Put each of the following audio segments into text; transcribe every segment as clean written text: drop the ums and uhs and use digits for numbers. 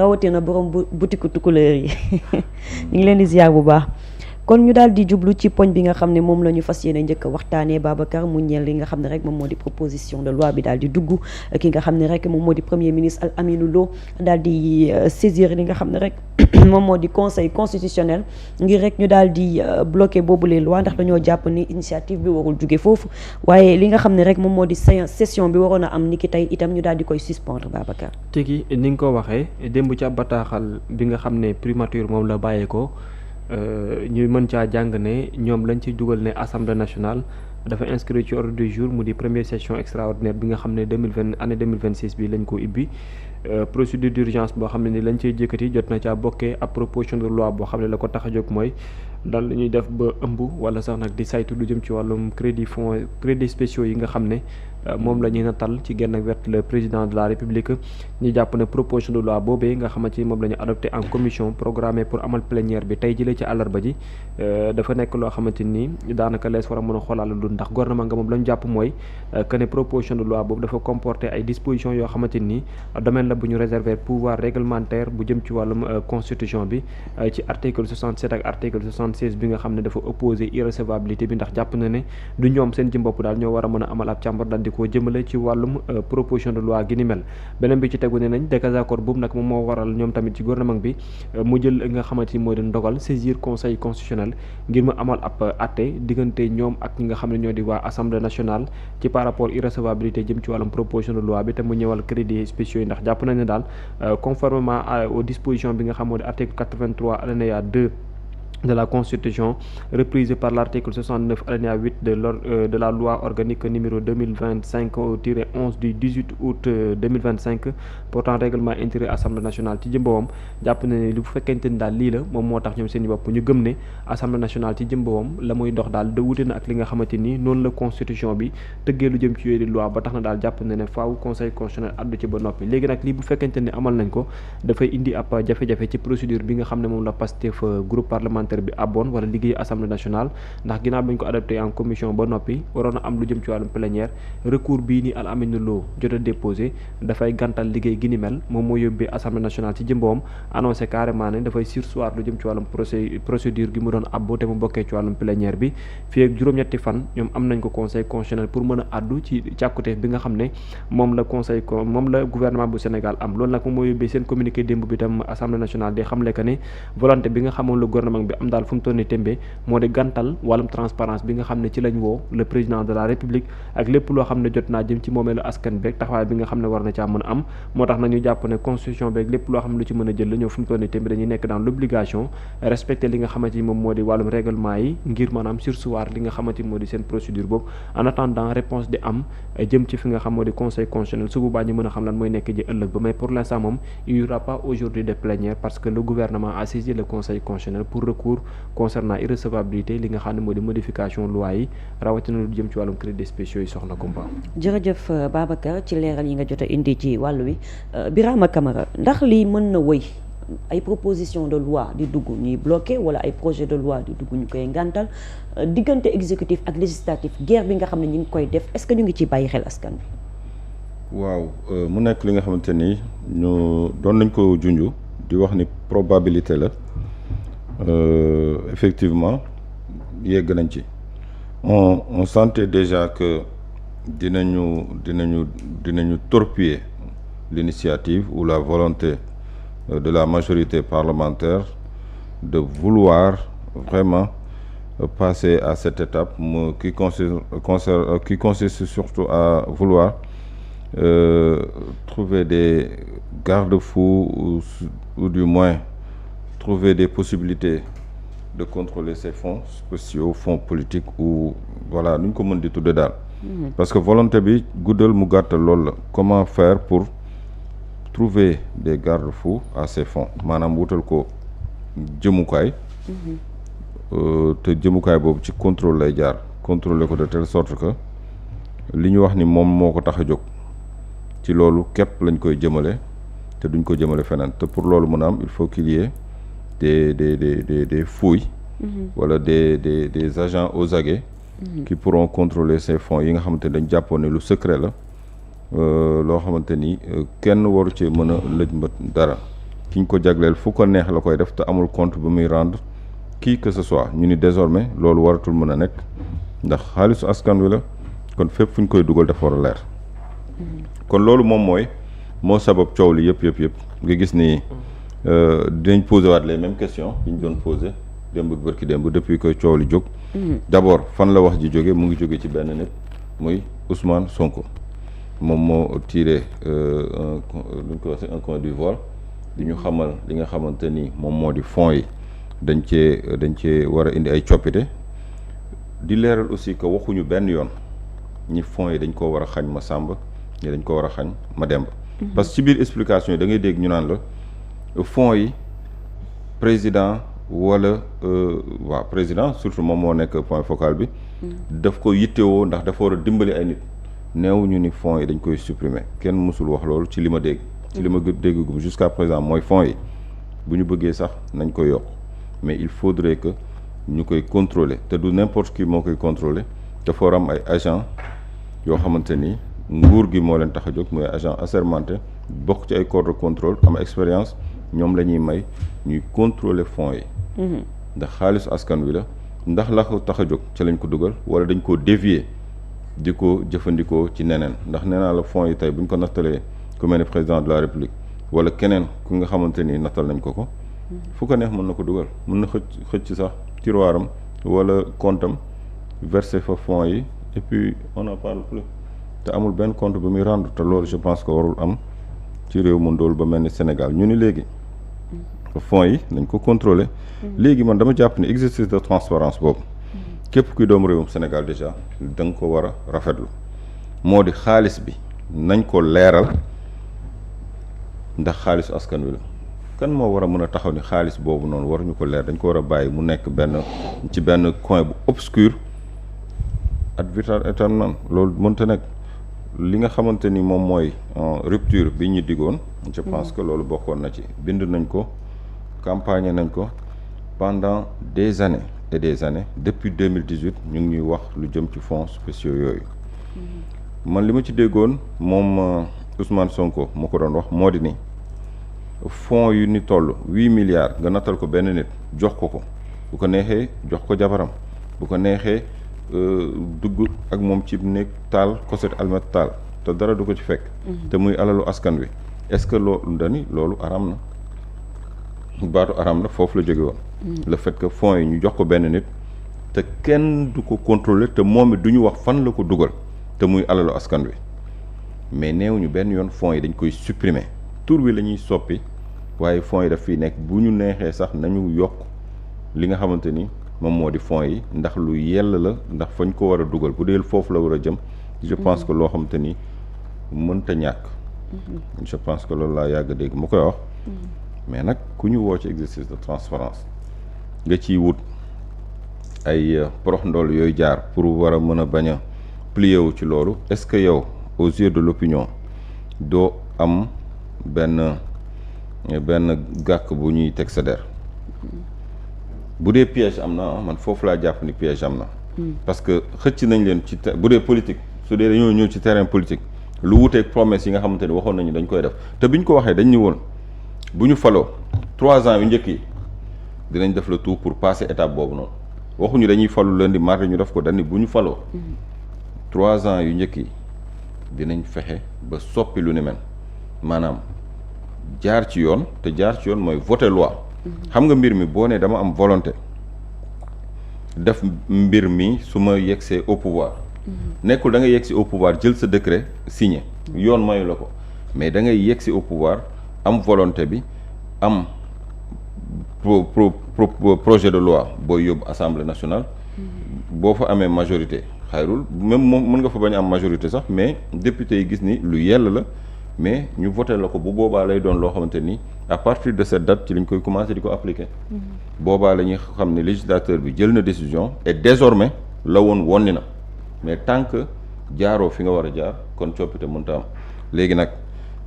rawatina borom boutique tukuleur yi ñu ngi leen di ziar bu baax. kon ñu daal di jublu ci poñ bi nga xam ne moom la ñu fas yéene njëkk a waxtaanee Babacar mu ñeel li nga xam ne rek moom moo di proposition de loi bi daal di dugg ki nga xam ne rek moom moo di premier ministre Al Aminou Lo daal di saisir li nga xam ne rek moom moo di conseil constitutionnel ngir rek ñu daal di bloquer boobu les lois ndax dañoo jàpp ni initiative bi warul jóge foofu waaye li nga xam ne rek moom moo di session bi waroon a am ni ki tey itam ñu daal di koy suspendre Babacar. tigi ni nga ko waxee démb ca bataaxal bi nga xam ne primature moom la bàyyeekoo. ñu mën caa jàng ne ñoom lañ ci dugal ne assemblée nationale dafa inscrit ci ordre du jour mu di première session extraordinaire bi nga xam ne année 2026 bi lañ ko ibbi procédure d'urgence boo xam ne ni lañ cey jëkkati jot na caa bokkee ab proposition de loi boo xam ne la ko tax a jóg mooy dal la ñuy def ba ëmb wala sax nag di saytu lu jëm ci wàllum crédit spéciaux yi nga xam ne moom la ñuy natal ci genn wet le président de la république ñu jàpp ne proposition de loi boobee nga xamante ni moom la ñu adopté en commission programmée pour amal plénière bi tey jëlee ci àllarba ji dafa nekk loo xamante ni daanaka lees war a mën a xoolaal lu ndax gouvernement nga moom la ñu jàpp mooy que ne proposition de loi boobu dafa comporter ay dispositions yoo xamante ni domaine la bu ñu réserver pouvoir réglementaire bu jëm ci wàllum constitution bi ci article 67 ak article 76 bi nga xam ne dafa opposé irrecevabilité bi ndax jàpp na ne du ñoom seen ci bopp daal ñoo war a mën a amal ab càmbar daal di ko jëmale ci wàllum proposition de loi gi ni mel beneen bi ci tegu ne nañ désaccord boobu nag moom moo waral ñoom tamit ci gouvernement bi mu jël nga xamante ni mooy doon ndogal saisir conseil constitutionnel ngir mu amal ab atte diggante ñoom ak ñi nga xam ne ñoo di waa assemblée nationale ci par rapport irrecevabilité jëm ci wàllum proposition de loi bi te mu ñëwal crédits spéciaux yi ndax jàpp nañ ne daal conformément aux dispositions bi nga xam moo di article 83 alinéa 2 de la Constitution reprise par l'article 69 alinéa 8 de la loi organique numéro 2025-11 du 18 août 2025 portant règlement intérieur Assemblée nationale ci jëmbawam jàpp na ne lu fekkente ni daal lii la moom moo tax ñoom seen i bopp ñu gëm ne Assemblée nationale ci jëmbawam la muy dox daal da wute na ak li nga xamante ni noonu la constitution bi tëggee lu jëm ci yooyu di loi ba tax na daal jàpp na ne faaw conseil constitutionnel addu ci ba noppi léegi nag lii bu fekkente ni amal nañ ko dafay indi ab jafe-jafe ci procédure bi nga xam ne moom la Pastef groupe parlementaire bi abboon wala liggéey assemblée nationale ndax ginnaaw bi ñu ko adopté en commission ba noppi waroon a am lu jëm ci wàllum plénière recours bii ni Al Aminou Lo jot a déposé dafay gàntal liggéey gi ni mel moom moo yóbbee assemblée nationale ci jëmboom annoncé carrément ne dafay surseoir lu jëm ci wàllum procédure gi mu doon abbo te mu bokkee ci wàllum plénière bi fii ak juróom-ñetti fan ñoom am nañ ko conseil constitutionnel pour mën a addu ci càkkuteef bi nga xam ne moom la gouvernement bu Sénégal am loolu nag moom moo yóbbee seen communiqué démb bi tam assemblée nationale di xamle que ne volonté bi nga xamoon la gouvernement bi am daal fu mu toll nii tembe moo di gàntal wàllum transparence bi nga xam ne ci lañ woo le président de la république ak lépp loo xam ne jot naa jëm ci moomeelu askan beeg taxawaay bi nga xam ne war na caa mën a am moo tax nañu jàpp ne constitution beeg lépp loo xam ne lu ci mën a jël la ñëw fu mu toll nii tembe dañuy nekk dans l'obligation respecter li nga xamante ni moom moo di wàllum règlement yi ngir maanaam surseoir li nga xamante ni moo di seen procédure boobu en attendant réponse di am jëm ci fi nga xam moo di conseil constitutionnel su boobaa ñu mën a xam lan mooy nekk ji ëllëg ba mais pour l'instant moom il y aura pas aujourd'hui de plénière parce que le gouvernement a saisi le conseil constitutionnel pour recours concernant irrecevabilité li nga xam ne moo di modification loi yi rawatina lu jëm ci wàllum crédits spéciaux yi soxna Kumba. jërëjëf Babacar ci leeral yi nga jot a indi ci wàllu wi Birama Camara ndax lii mën na wëy ay proposition de loi di dugg ñuy bloqué wala ay projet de loi di dugg ñu koy ngàntal diggante exécutif ak législatif guerre bi nga xam ne ñu ngi koy def est-ce que ñu ngi ciy bàyyi xel askan bi. waaw mu nekk li nga xamante ni ñu doon nañ ko junj di wax ni probabilité la. Effectivement yegg nañ ci on sentait déjà que dinañu torpiller l'initiative ou la volonté de la majorité parlementaire de vouloir vraiment passer à cette étape qui consiste surtout à vouloir trouver des garde-fous ou du moins trouver des possibilités de contrôler ces fonds spéciaux fonds politiques ou voilà nu ñu ko mën di tudde daal parce que volonté bi guddal mu gàttal loolu la comment faire pour trouver des garde-fous à ces fonds maanaam wutal ko jëmukaay te jëmukaay boobu ci contrôle lay jaar contrôler ko de telle sorte que li ñu wax ni moom moo ko tax a jóg ci loolu képp lañ koy jëmale te duñ ko jëmale feneen te pour loolu mën a am il faut qu'il y ait des fouilles wala des agents aux aguets qui pourront contrôler ces fonds yi nga xamante ni dañ jàppoon ne lu secret la loo xamante ni kenn waru ci mën a lëj mbët dara ki ñu ko jagleel fu ko neex la koy def te amul compte bu muy rendre qui que ce soit ñu ni désormais loolu waratul mën a nekk ndax xaalisu askan wi la kon fépp fu ñu koy dugal dafa war a leer kon loolu moom moo sabab coow li yëpp nga gis ni dinañ posé waat les mêmes questions yi ñu doon posé démb ak bërki démb depuis que coow li jóg d'abord fan la wax ji jóge mu ngi jóge ci benn nit muy Ousmane Sonko moom moo tiré luñ ko waxee un coin du vol di ñu xamal li nga xamante ni moom moo di fonds yi dañ cee war a indi ay coppite di leeral aussi que waxuñu benn yoon ñi fonds yi dañ koo war a xañ ma Samba ñi dañ ko war a xañ ma Demba parce que ci biir explication yi da ngay dégg ñu naan la fonds yi président wala waaw président surtout moom moo nekk point focal bi daf ko yittewoo ndax dafa war a dimbali ay nit neew ñu ni fonds yi dañ koy supprimer kenn mësul wax loolu ci li ma dégg ci li ma dégg jusqu'à présent mooy fonds yi bu ñu bëggee sax nañ koy yokk mais il faudrait que ñu koy contrôler te du n'importe qui moo koy contrôler dafa war am ay agent yoo xamante ni nguur gi moo leen tax a jóg mooy agent assermenté bokk ci ay corps de contrôle am expérience ñoom la ñuy may ñuy contrôler fonds yi ndax xaalisu askan wi la ndax la ko tax a jóg ci lañ ko dugal wala dañ koo dévier di ko jëfandikoo ci neneen ndax nee naa la fonds yi tey bu ñu ko nattalee ku mel ne président de la république wala keneen ku nga xamante ni nattal nañ ko fu ko neex mën na ko dugal mën na xëcc sax tiroiram wala comptam verser fa fonds yi et puis on n'en parle plus te amul benn compte bu muy rendre te loolu je pense que warul am ci réew mu ndóol ba mel ni Sénégal ñu ni léegi fonds yi nañ ko contrôler léegi man dama jàpp ni exercice de transparence boobu képp kuy doomu réewum Sénégal déjà da nga ko war a rafetlu moo di xaalis bi nañ ko leeral ndax xaalisu askan wi la kan moo war a mën a taxaw ni xaalis boobu noonu waruñu ko leer dañ ko war a bàyyi mu nekk ci benn coin bu obscur ad vitam aeternam loolu mënta nekk li nga xamante ni moom mooy rupture bi ñu digoon je pense que loolu bokkoon na ci bind nañ ko campagne nañ ko pendant des années et des années depuis 2018 ñu ngi ñuy wax lu jëm ci fonds spéciaux yooyu man li ma ci déggoon moom Ousmane Sonko moo ko doon wax moo di ni fonds yu ni toll 8 milliards nga nattal ko benn nit jox ko bu ko neexee jox ko jabaram bu ko neexee dugg ak moom ci néeg taal koset almet taal te dara du ko ci fekk te muy alalu askan wi est-ce que loolu aram na baatu aram na foofu la jóge woon le fait que fonds yi ñu jox ko benn nit te kenn du ko contrôler te moom it du ñu wax fan la ko dugal te muy alalu askan wi mais neewuñu benn yoon fonds yi dañ koy supprimer tur wi la ñuy soppi waaye fonds yi daf fiy nekk bu ñu neexee sax nañu yokk li nga xamante ni moom moo di fonds yi ndax lu yell la ndax fañ ko war a dugal bu dee foofu la war a jëm je pense que loo xamante ni mënta ñàkk je pense que loolu laa yàgg dégg mu koy wax mais nag ku ñu woo ci exercice de transparence nga ciy wut ay porox ndool yooyu jaar pour war a mën a bañ a plier wu ci loolu est-ce que yow aux yeux de l'opinion doo am benn gàkk bu ñuy teg sa der bu dee piège am na man foofu laa jàpp ni piège am na parce que xëcc nañ leen ci bu dee politique su dee dañoo ñëw ci terrain politique lu wuteeg promesse yi nga xamante ni waxoon nañu dañ koy def te bi ñu ko waxee dañ ñu woon bu ñu faloo 3 ans yu njëkk yi dinañ def le tout pour passer étape boobu noonu waxuñu dañuy falu lundi mardi ñu def ko dañ ni bu ñu faloo 3 ans yu njëkk yi dinañ fexe ba soppi lu ni mel maanaam jaar ci yoon te jaar ci yoon mooy voter loi xam nga mbir mi boo nee dama am volonté def mbir mi su ma yegsee au pouvoir nekkul da ngay yegsi au pouvoir jël sa décret signé yoon mayu la ko mais da ngay yegsi au pouvoir am volonté bi am projet de loi booy yóbbu assemblée nationale boo fa amee majorité xayrul même moom mën nga fa bañ am majorité sax mais député yi gis ni lu yell la mais ñu voté la ko bu boobaa lay doon loo xamante ni à partir de cette date ci lañ koy commencé di ko appliquer boobaa la ñuy xam ne législateur bi jël na décision et désormais la wonni na mais tant que jaaroo fi nga war a jaar kon coppite mënta am léegi nag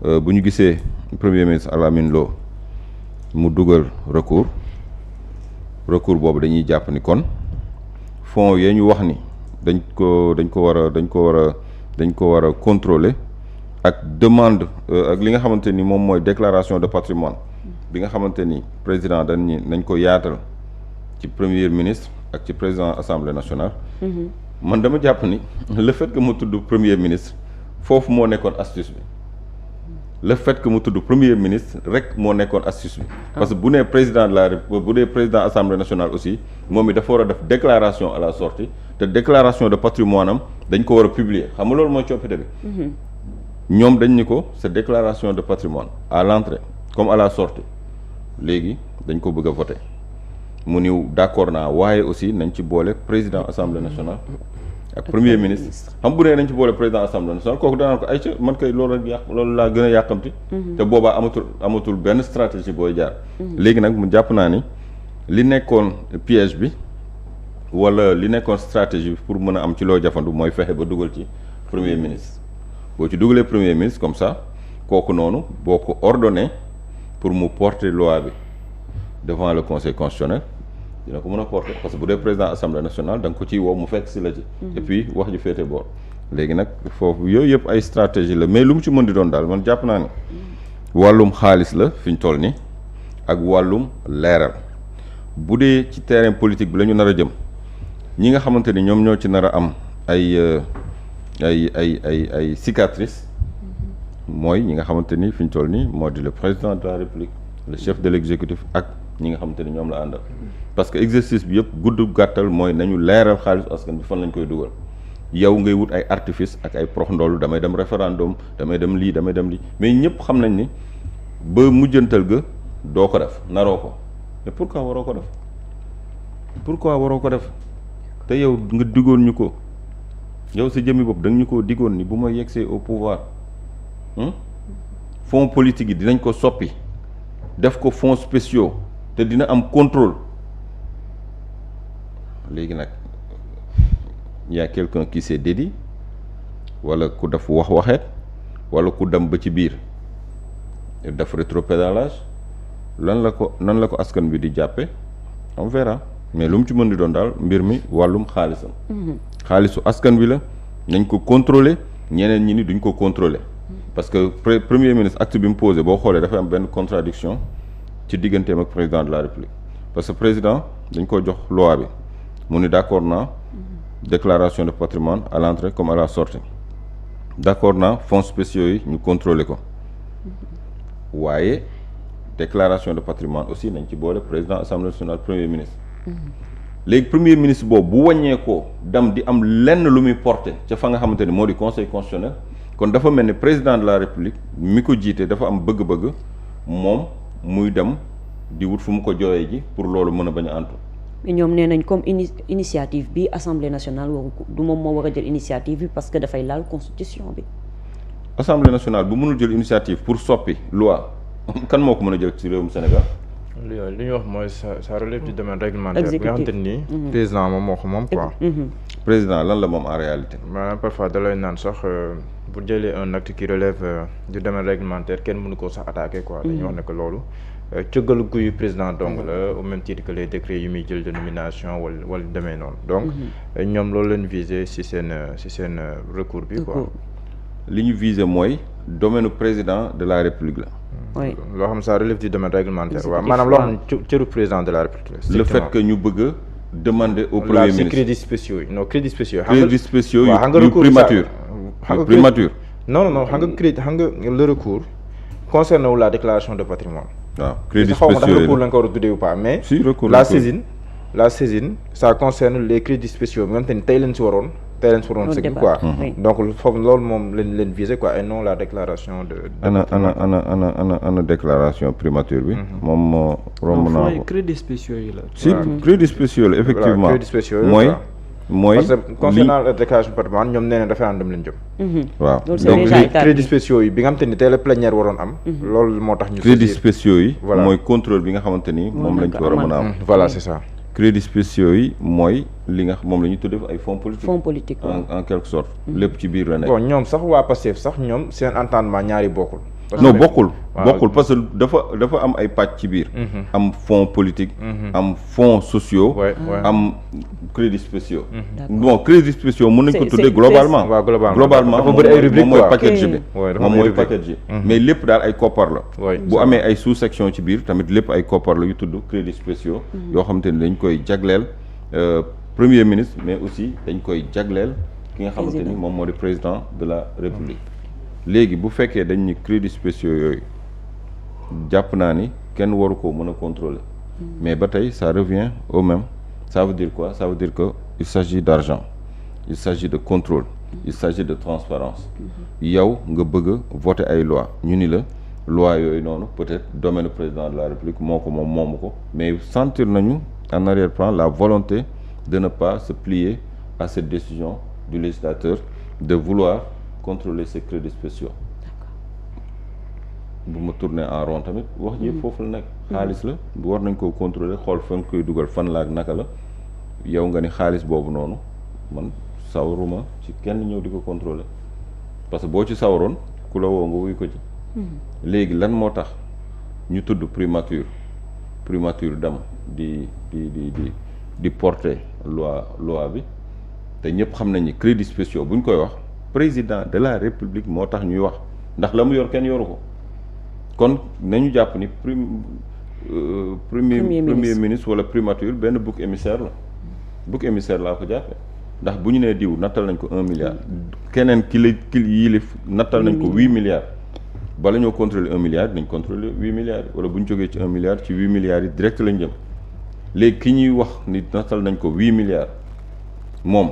bu ñu gisee premier ministre Alamine Lo mu dugal recours boobu dañuy jàpp ni kon fonds yee ñu wax ni dañ ko war a contrôler ak demande ak li nga xamante ni moom mooy déclaration de patrimoine bi nga xamante ni président dañ ni nañ ko yaatal ci premier ministre ak ci président assemblée nationale. man dama jàpp ni le fait que mu tudd premier ministre foofu moo nekkoon astuce bi le fait que mu tudd premier ministre rek moo nekkoon astuce bi. parce que bu nee président de la République bu dee président assemblée nationale aussi moom it dafa war a def déclaration à la sortie te déclaration de patrimoine am dañ ko war a publier xam nga loolu mooy coppite bi. ñoom dañ ni ko sa déclaration de patrimoine à l'entrée comme à la sortie léegi dañ ko bëgg a voter mu niw d'accord naa waaye aussi nañ ci boole président assemblée nationale ak premier ministre xam bu nee nañ ci boole président assemblée nationale kooku danaan ko ay ca man kay loolu laa gën a yàqamti te boobaa amatul benn stratégie booy jaar léegi nag mu jàpp naa ni li nekkoon piège bi wala li nekkoon stratégie bi pour mën a am ci loo jafandu mooy fexe ba dugal ci premier ministre boo ci dugalee premier ministre comme ça kooku noonu boo ko ordonné pour mu porter loi bi devant le conseil constitutionnel dina ko mën a porter parce que bu dee président assemblée nationale da nga ko ciy woo mu fekk si la ci. et puis wax ji féete boor. léegi nag foofu yooyu yëpp ay stratégie la mais lu mu ci mën di doon daal man jàpp naa ne wàllum xaalis la fi ñu toll nii ak wàllum leeral bu dee ci terrain politique bi la ñu nar a jëm ñi nga xamante ni ñoom ñoo ci nar a am ay cicatrices mooy ñi nga xamante ni fi ñu toll nii moo di le président de la république le chef de l'exécutif ak ñi nga xamante ni ñoom la àndal parce que exercice bi yëpp gudd gàttal mooy nañu leeral xaalisu askan bi fan lañ koy dugal yow ngay wut ay artifice ak ay prox ndoolu damay dem référendum damay dem lii mais ñëpp xam nañ ni ba mujjantal ga doo ko def naroo ko mais pourquoi waroo ko def te yow nga diggoon ñu ko yow sa jëmmi bopp da nga ñu ko diggoon ni bu ma yegsee au pouvoir fonds politique yi dinañ ko soppi def ko fonds spéciaux te dina am contrôle léegi nag y a quelqu'un qui s'est dédié wala ku def waxeet wala ku dem ba ci biir def rétropédalage nan la ko askan bi di jàppe on verra mais lu mu ci mën di doon daal mbir mi wàllum xaalisam xaalisu askan bi la nañ ko contrôler ñeneen ñi ni duñ ko contrôler parce que premier ministre acte bi mu posé boo xoolee dafay am benn contradiction ci digganteem ak président de la république parce que président dañ ko jox loi bi mu ni d'accord naa déclaration de patrimoine à l'entrée comme à la sortie d'accord naa fonds spéciaux yi ñu contrôler ko waaye déclaration de patrimoine aussi nañ ci boole président assemblée nationale premier ministre léegi premier ministre boobu bu wàññeekoo dem di am lenn lu muy porter ca fa nga xamante ni moo di conseil constitutionnel kon dafa mel ni président de la république mi ko jiite dafa am bëgg-bëgg moom muy dem di wut fu mu ko jooyee ji pour loolu mën a bañ a antu mais ñoom nee nañ comme initiative bi assemblée nationale waru ko du moom moo war a jël initiative bi parce que dafay laal constitution bi. assemblée nationale bu mënul jël initiative pour soppi loi kan moo ko mën a jël ci réewum Sénégal. li ñu wax mooy ça relève du domaine réglementaire. bi nga xamante ni président moom moo ko moom quoi. président lan la moom en réalité. maanaam parfois da lay naan sax bu jëlee un acte qui relève du domaine réglementaire kenn mënu koo sax attaquer quoi. dañuy wax ne que loolu cëggal guyu président donc la au même titre que les décrets yu muy jël de nomination wala demee noonu. donc ñoom loolu leen viser ci seen recours bi quoi. li ñu viser mooy domaine président de la république la. oui loo xam ça relève du domaine réglementaire. waaw maanaam loo xam cëru président de la république. le fait que ñu bëgg a demander au premier ministre. la crédits spéciaux yi non crédits spéciaux. crédits spéciaux yu primature. yu primature. non xam nga le recours concerne wu la déclaration de patrimoine. waaw crédits spéciaux xaw ma ndax recours lañ ko war a tuddee ou pas mais. si recours la saisine ça concerne les crédits spéciaux bi nga xamante ni tey leen si waroon sëgg quoi. donc foofu loolu moom leen viser quoi et non la déclaration de. ana déclaration primature bi. moom moo romb naa ko crédits spéciaux yi la. si crédits spéciaux la effectivement crédits spéciaux mooy parce que concernant la déclaration de patrimoine ñoom nee na référendum lañ jëm. waaw donc crédits spéciaux yi bi nga xamante ni tey la plénière waroon am. loolu moo tax ñu. crédits spéciaux yi. mooy contrôle bi nga xamante ni moom lañ ci war a mën a am. voilà c'est ça. crédits spéciaux yi mooy li nga moom la ñuy tuddee ay fonds politiques. en quelque sorte. lépp ci biir la nekk. bon ñoom sax waa Pastef sax ñoom seen entendement ñaari bokkul. non bokkul parce que dafa am ay pàcc ci biir. am fonds politique. am fonds sociaux. am crédits spéciaux. Bon crédits spéciaux mën nañ ko tuddee globalement. waaw globalement dafa bëri ay rubriques moom mooy quoi. package bi. moom mooy rubrique. package yi. mais lépp daal ay koppar la. Oui. bu amee ay sous section ci biir tamit lépp ay koppar la yu tudd crédits spéciaux. yoo xamante ni dañ koy jagleel premier ministre mais aussi dañ koy jagleel ki nga xamante ni moom moo di président de la république. léegi bu fekkee dañ ni crédits spéciaux yooyu jàpp naa ni kenn waru ko mën a contrôler. mais ba tey ça revient au même. Ça veut dire quoi? Ça veut dire que il s'agit d'argent, il s'agit de contrôle, il s'agit de transparence. yow nga bëgg a voter ay loi ñu ni la loi yooyu noonu peut-être domaine président de la République moo ko moom moomu ko mais sentir nañu en arrière-plan la volonté de ne pas se plier à cette décision du législateur de vouloir contrôler ces crédits spéciaux. bu ma tourner en rond tamit wax ji foofu la nekk xaalis la war nañ koo contrôler xool fan koy dugal fan la ak naka la yow nga ni xaalis boobu noonu man sawaruma ci kenn ñëw di ko contrôler parce que boo ci sawaroon ku la woo nga wuy ko ci léegi lan moo tax ñu tudd primature dem di porter loi bi te ñëpp xam nañ ni crédits spéciaux bu ñu koy wax président de la république moo tax ñuy wax ndax la mu yor kenn yoru ko kon nañu jàpp ni premier ministre wala primature benn bouc émissaire laa ko jàppe ndax bu ñu nee diw nattal nañ ko 1 milliard keneen ki yilif nattal nañ ko 8 milliards bala ñoo contrôler 1 milliard dinañ contrôler 8 milliards wala bu ñu jógee ci 1 milliard ci 8 milliards yi direct lañ jëm léegi ki ñuy wax ni nattal nañ ko 8 milliards moom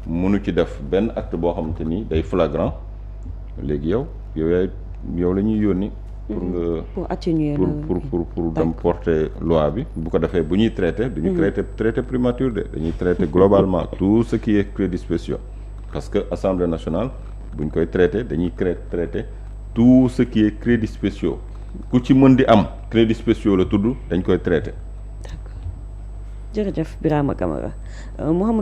mënu ci def benn acte boo xamante ni day flagrant léegi yow la ñuy yónni pour atténuer pour dem porter loi bi bu ko defee bu ñuy traiter duñu traiter primature dañuy traiter globalement tout ce qui est crédits spéciaux parce que Assemblée nationale bu ñu koy traiter dañuy traiter tout ce qui est crédits spéciaux ku ci mën di am crédits spéciaux la tudd dañ koy traiter. D'accord jërëjëf Birama Camara Mouhamadou